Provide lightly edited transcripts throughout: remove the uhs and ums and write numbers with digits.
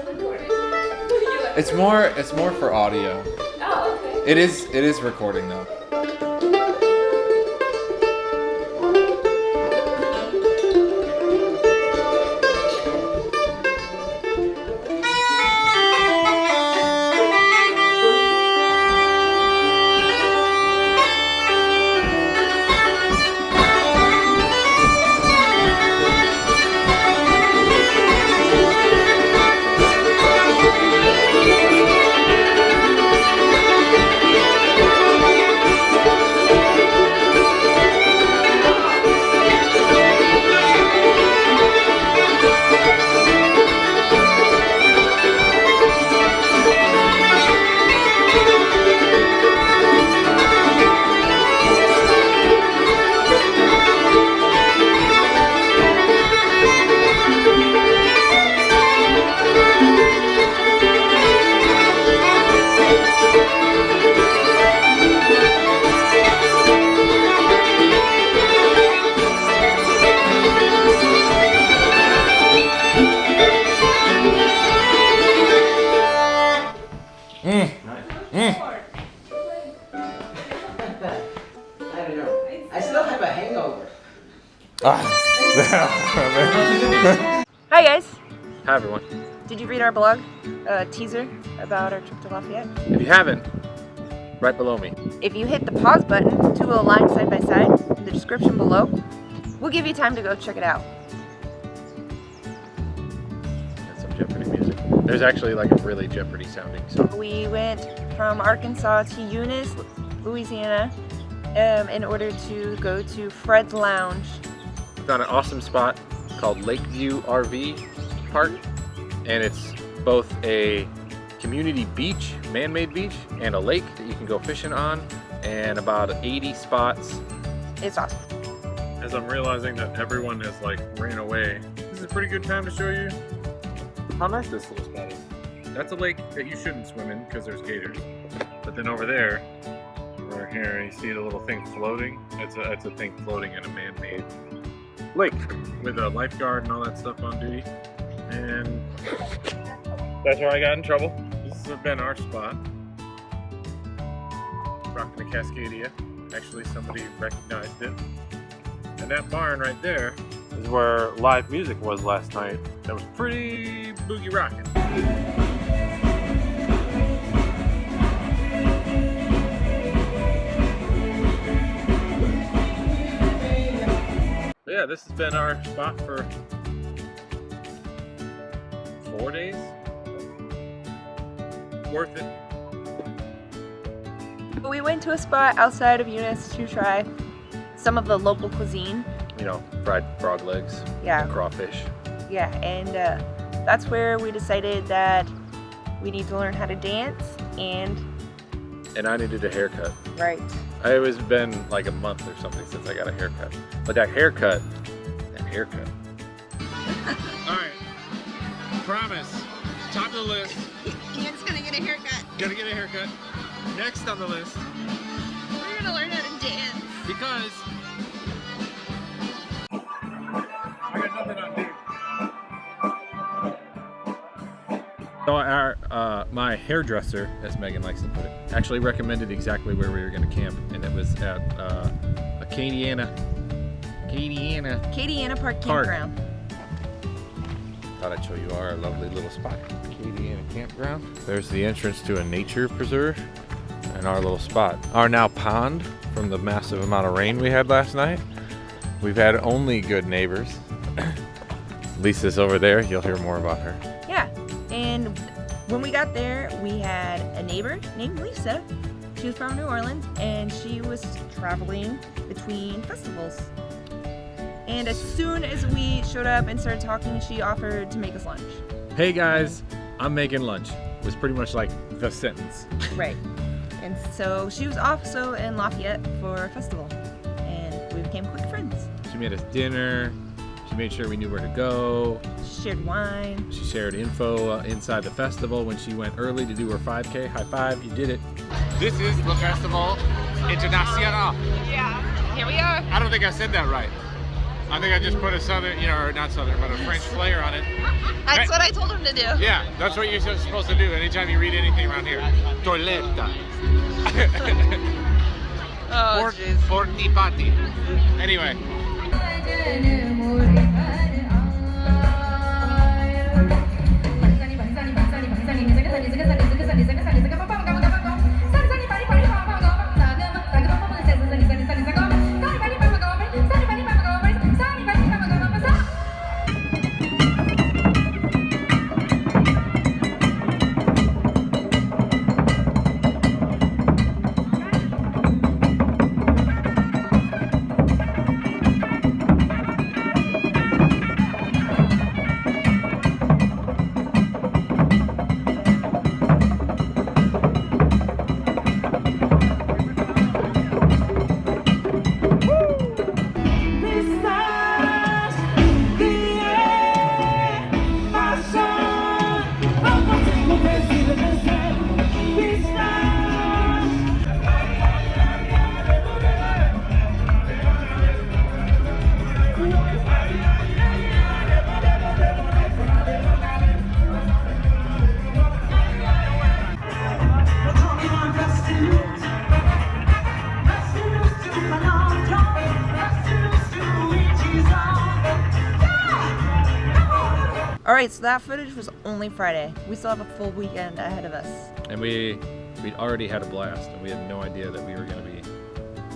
it recording? It's more for audio. Oh, okay. It is recording though. I don't know. I still have a hangover. Hi guys! Hi everyone. Did you read our blog teaser about our trip to Lafayette? If you haven't, right below me. If you hit the pause button, two will align side by side in the description below. We'll give you time to go check it out. That's some Jeopardy music. There's actually like a really Jeopardy sounding song. We went from Arkansas to Eunice, Louisiana, in order to go to Fred's Lounge. We found an awesome spot called Lakeview RV Park, and it's both a community beach, man-made beach, and a lake that you can go fishing on, and about 80 spots. It's awesome. As I'm realizing that everyone has like ran away, this is a pretty good time to show you how nice this little spot is. That's a lake that you shouldn't swim in because there's gators. But then over there, or here, you see the little thing floating? It's a thing floating in a man-made lake with a lifeguard and all that stuff on duty. And that's where I got in trouble. This has been our spot. Rocking the Cascadia. Actually, somebody recognized it. And that barn right there is where live music was last night. That was pretty boogie rocking. But yeah, this has been our spot for 4 days. Worth it. We went to a spot outside of Eunice to try some of the local cuisine. You know, fried frog legs, Yeah. and crawfish. Yeah, and that's where we decided that we need to learn how to dance and And I needed a haircut. right. It's been like a month or something since I got a haircut. But that haircut. Alright, promise, top of the list, Ian's gonna get a haircut. gotta get a haircut. Next on the list, We're gonna learn how to dance. because I got nothing on dude. So my hairdresser, as Megan likes to put it, actually recommended exactly where we were going to camp, and it was at Acadiana Park Park. Campground. Thought I'd show you our lovely little spot, Acadiana Campground. There's the entrance to a nature preserve, and our little spot. Our now pond from the massive amount of rain we had last night. We've had only good neighbors. Lisa's over there. You'll hear more about her. Yeah, and when we got there, we had a neighbor named Lisa. She was from New Orleans, and she was traveling between festivals. And as soon as we showed up and started talking, she offered to make us lunch. Hey guys, I'm making lunch. Was pretty much like the sentence. Right. And so she was also in Lafayette for a festival, and we became quick friends. She made us dinner. She made sure we knew where to go. She shared wine. She shared info inside the festival when she went early to do her 5K. High five, you did it. This is the Festival Internacional. Yeah, here we are. I don't think I said that right. I think I just put a southern, you know, or not southern, but a French flair on it. That's what I told him to do. Yeah, that's what you're supposed to do anytime you read anything around here. Toiletta. Oh, jeez. Porti patti. Anyway. All right, so that footage was only Friday. We still have a full weekend ahead of us. And we'd already had a blast, and we had no idea that we were going to be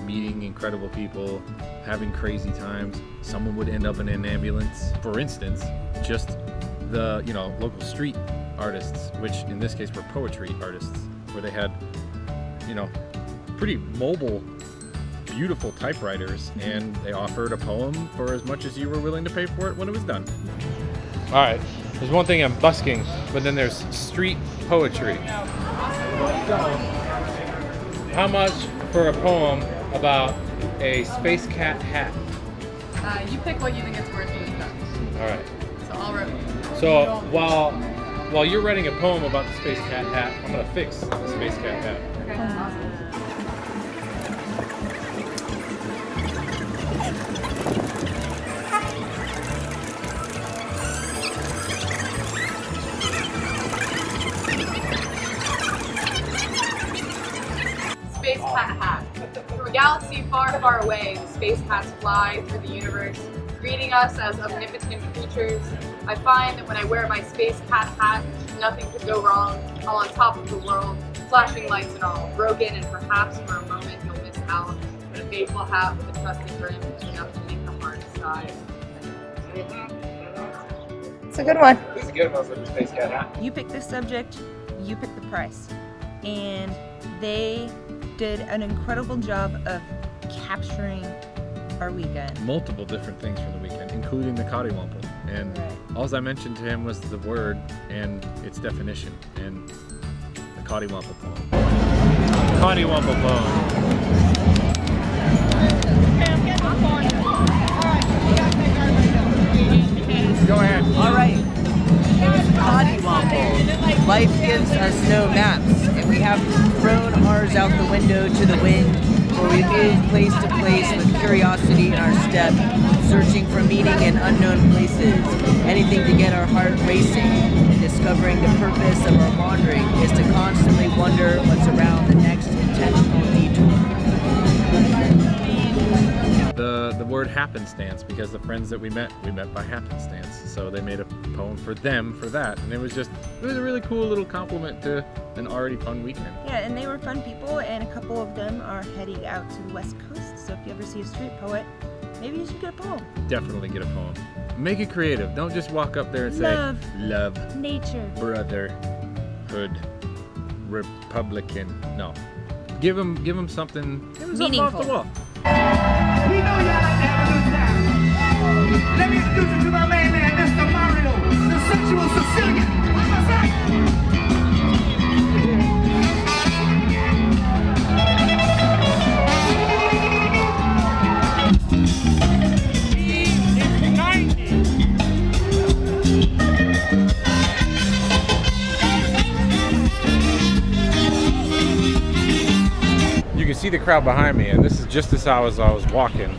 meeting incredible people, having crazy times. Someone would end up in an ambulance. For instance, just the, you know, local street artists, which in this case were poetry artists, where they had, you know, pretty mobile, beautiful typewriters, and they offered a poem for as much as you were willing to pay for it when it was done. All right, there's one thing I'm busking, but then there's street poetry. How much for a poem about a space cat hat? You pick what you think it's worth for this book. All right. So I'll write. So while you're writing a poem about the space cat hat, I'm gonna fix the space cat hat. Okay, awesome. Space cat hat. From a galaxy far, far away, the space cats fly through the universe, greeting us as omnipotent creatures. I find that when I wear my space cat hat, nothing could go wrong. All on top of the world, flashing lights and all, broken, and perhaps for a moment you'll miss out. But a faithful hat with a trusted brim is enough to make the heart sigh. It's a good one. This is a good one for the space cat hat. You pick the subject, you pick the price. And they did an incredible job of capturing our weekend. Multiple different things from the weekend, including the cottywomple. And Right. all I mentioned to him was the word and its definition, and the cottywomple poem. Cottywomple poem. Go ahead. All right. Cottywomple. Life gives us no maps, and we have thrown ours out the window to the wind, where we move place to place with curiosity in our step, searching for meaning in unknown places. Anything to get our heart racing, and discovering the purpose of our wandering is to constantly wonder what's around the next intentional detour. The word happenstance, because the friends that we met by happenstance. So they made a poem for them for that, and it was a really cool little compliment to an already fun weekend. Yeah, and they were fun people, and a couple of them are heading out to the West Coast. So if you ever see a street poet, maybe you should get a poem. Definitely get a poem. Make it creative. Don't just walk up there and say love, Nature. brotherhood, Republican. No, give them something. Give them something off the Meaningful. wall. We know y'all like to have a good time. Let me introduce you to my main man, Mr. Mario, the sensual Sicilian. What's my say? You can see the crowd behind me, and this is just as I was walking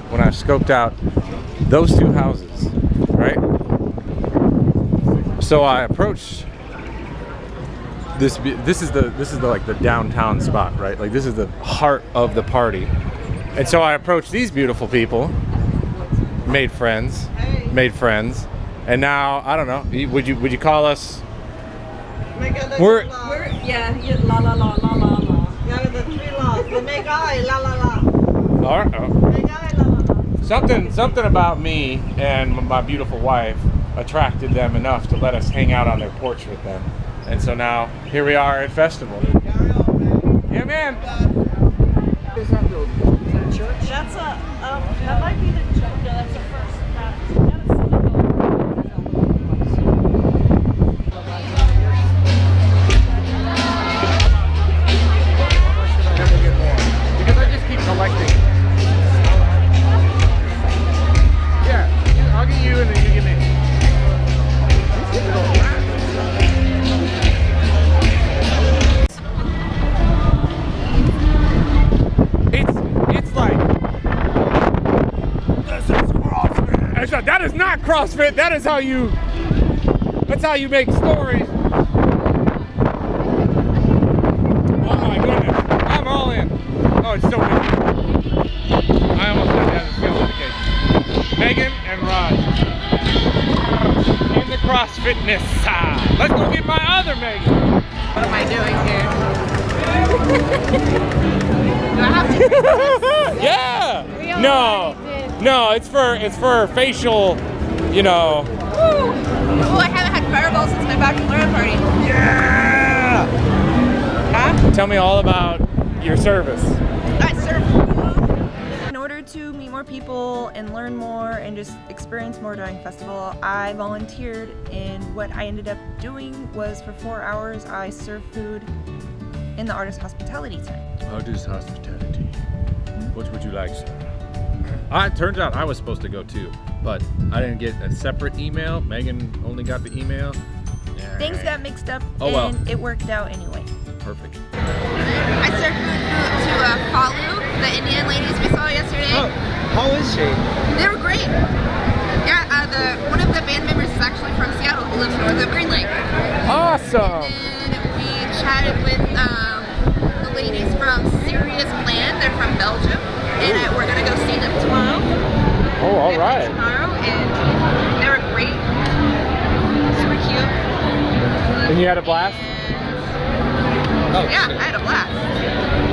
when I scoped out those two houses, right? So I approached this. This is the like the downtown spot, right? Like this is the heart of the party. And so I approached these beautiful people, made friends, and now I don't know. Would you call us? We're yeah, la la la la la la. Yeah, the three laws. The make eye la la la. Make eye la la la. Something about me and my beautiful wife attracted them enough to let us hang out on their porch with them. And so now here we are at festival. Yeah, man. Is that church? That's that might be the church. No, that's the first Baptist. Because I just keep collecting. Yeah, I'll get you and then you get me. It's like this is CrossFit. That is not CrossFit. That's how you make stories. Oh my goodness. I'm all in. Oh, it's so big. I almost had to have this field education. Megan and Raj. In the CrossFitness. Let's go get my other Megan. What am I doing here? Do I have to? Yeah. No, it's for facial, you know. Oh, I haven't had Fireball since my bachelorette party. Yeah. Huh? Tell me all about your service. I serve. In order to meet more people and learn more and just experience more during festival, I volunteered, and what I ended up doing was for 4 hours I served food in the artist hospitality tent. Artist hospitality. What would you like, sir? It turns out I was supposed to go too, but I didn't get a separate email. Megan only got the email. Things got mixed up, Oh, well. and it worked out anyway. Perfect. I served food to Falu, the Indian ladies we saw yesterday. Oh, how is she? They were great. Yeah, one of the band members is actually from Seattle, who lives north of Green Lake. Awesome. And we chatted with the ladies from Serious Plan. They're from Belgium, and we're gonna go see them tomorrow. Oh, all right. Tomorrow, and they were great. Super cute. And you had a blast? Oh, Yeah, I had a blast.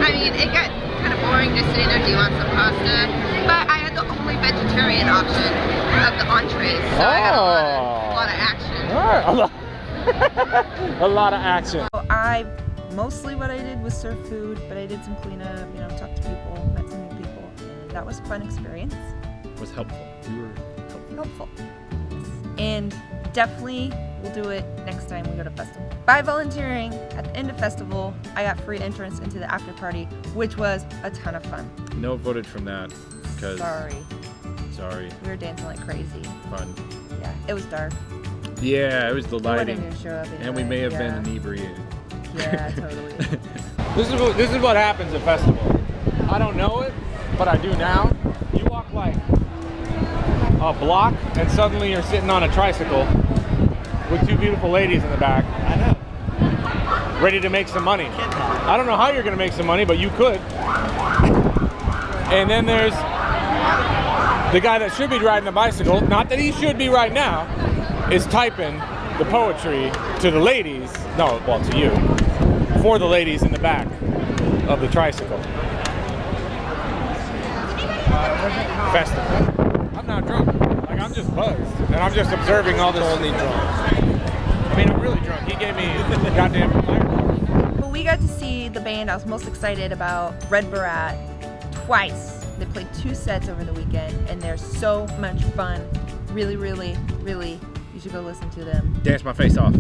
I mean, it got kind of boring just sitting there. Do you want some pasta? But I had the only vegetarian option of the entrees, so I had a lot of action. All right. A lot of action. So mostly what I did was serve food, but I did some cleanup, talk to people, met some new people, and that was a fun experience. It was helpful. You were helpful. And definitely we'll do it next time we go to festival. By volunteering at the end of festival, I got free entrance into the after party, which was a ton of fun. No footage from that because Sorry. We were dancing like crazy. Fun. Yeah, it was dark. Yeah, it was the We wouldn't lighting. even show up And we anyway, may have yeah. been inebriated. Yeah, totally. This is what happens at festival. I don't know it, but I do now. You walk like a block and suddenly you're sitting on a tricycle with two beautiful ladies in the back. I know. Ready to make some money. I don't know how you're gonna make some money, but you could. And then there's the guy that should be riding the bicycle, not that he should be right now, is typing the poetry to the ladies, to you, for the ladies in the back of the tricycle. Festival. I'm not drunk. Like, I'm just buzzed. And I'm just observing all this. Only drunk. I mean, I'm really drunk. He gave me goddamn fireball. Well, we got to see the band I was most excited about, Red Barat, twice. They played 2 sets over the weekend, and they're so much fun. Really, really, really, you should go listen to them. Dance my face off.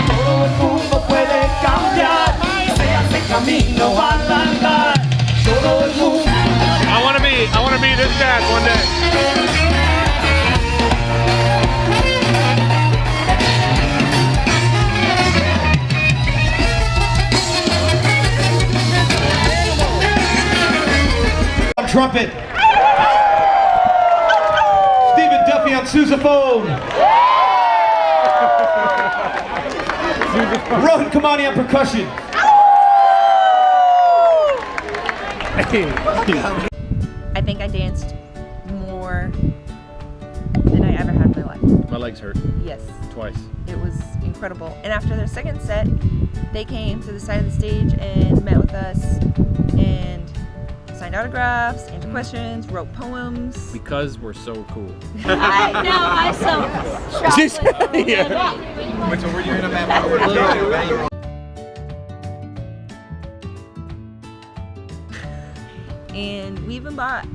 Todo el mundo puede cambiar. dad one day. Trumpet. Stephen Duffy on sousaphone. Rohan Kamani on percussion. I think I danced more than I ever had in my life. My legs hurt Yes, twice. it was incredible. And after their second set, they came to the side of the stage and met with us and signed autographs, answered questions, wrote poems. Because we're so cool. I know, I saw chocolate. Yeah. Wait, so were you in a map? And we even bought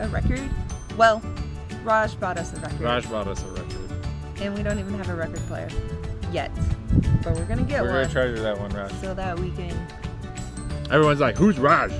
a record. Well, Raj bought us a record. Raj bought us a record. And we don't even have a record player yet. But we're gonna get We're one gonna treasure that one, Raj. so that we can. Everyone's like, who's Raj?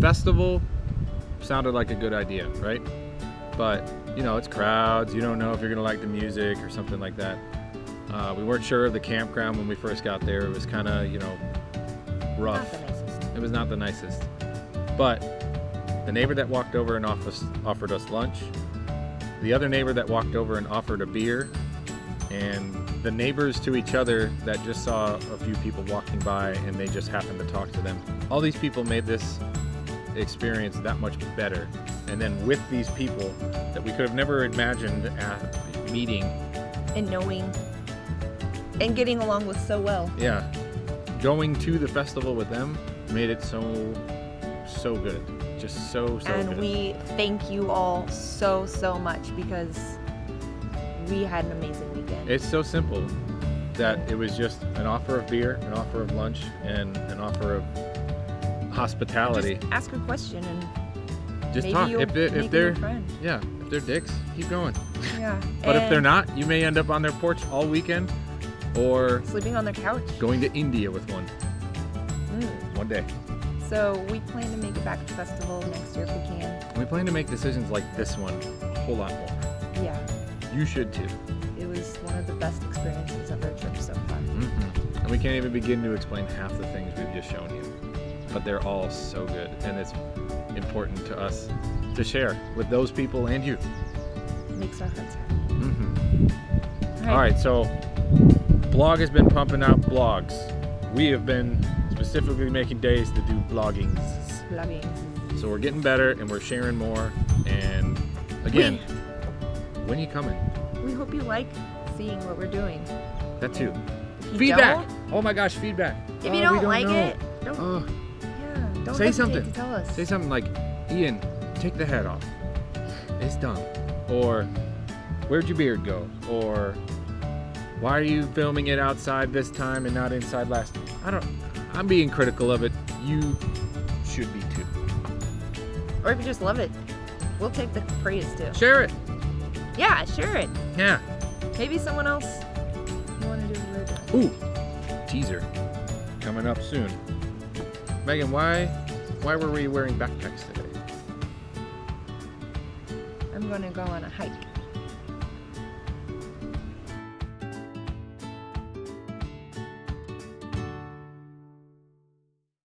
Festival sounded like a good idea, right? But you know, it's crowds, you don't know if you're gonna like the music or something like that. We weren't sure of the campground when we first got there. It was kind of, you know, rough. Not the nicest. It was not the nicest. But the neighbor that walked over and offered us lunch, the other neighbor that walked over and offered a beer, and the neighbors to each other that just saw a few people walking by and they just happened to talk to them. All these people made this experience that much better. And then with these people that we could have never imagined at meeting. And knowing and getting along with so well. Yeah. Going to the festival with them made it so good. Just so And good. we thank you all so much because we had an amazing weekend. It's so simple that it was just an offer of beer, an offer of lunch, and an offer of hospitality. Just ask a question and Just maybe talk. you'll If make a they're new friend. yeah, if they're dicks, keep going. Yeah. But if they're And not, you may end up on their porch all weekend, or sleeping on their couch. going to India with one Mm. one day. So we plan to make it back to the festival next year if we can. We plan to make decisions like this one a whole lot more. Yeah. You should too. It was one of the best experiences of our trip so far. And we can't even begin to explain half the things we've just shown you. But they're all so good, and it's important to us to share with those people and you. Makes our hearts happy. Mm-hmm. All right, so blog has been pumping out blogs. We have been specifically making days to do bloggings. Blogging. So we're getting better and we're sharing more. And again, when you coming? We hope you like seeing what we're doing. That too. If you Feedback. don't- Oh my gosh, feedback. If you We don't like know. it, don't. Oh, Yeah. Don't say hesitate something. to tell us. Say something like, Ian, take the hat off. It's dumb. Or, where'd your beard go? Or, Why are you filming it outside this time and not inside last? I'm being critical of it. You should be too. Or if you just love it, we'll take the praise too. Share it. Yeah, share it. Yeah. Maybe someone else you want to do what we're doing. Ooh, teaser coming up soon. Megan, why were we wearing backpacks today? I'm going to go on a hike.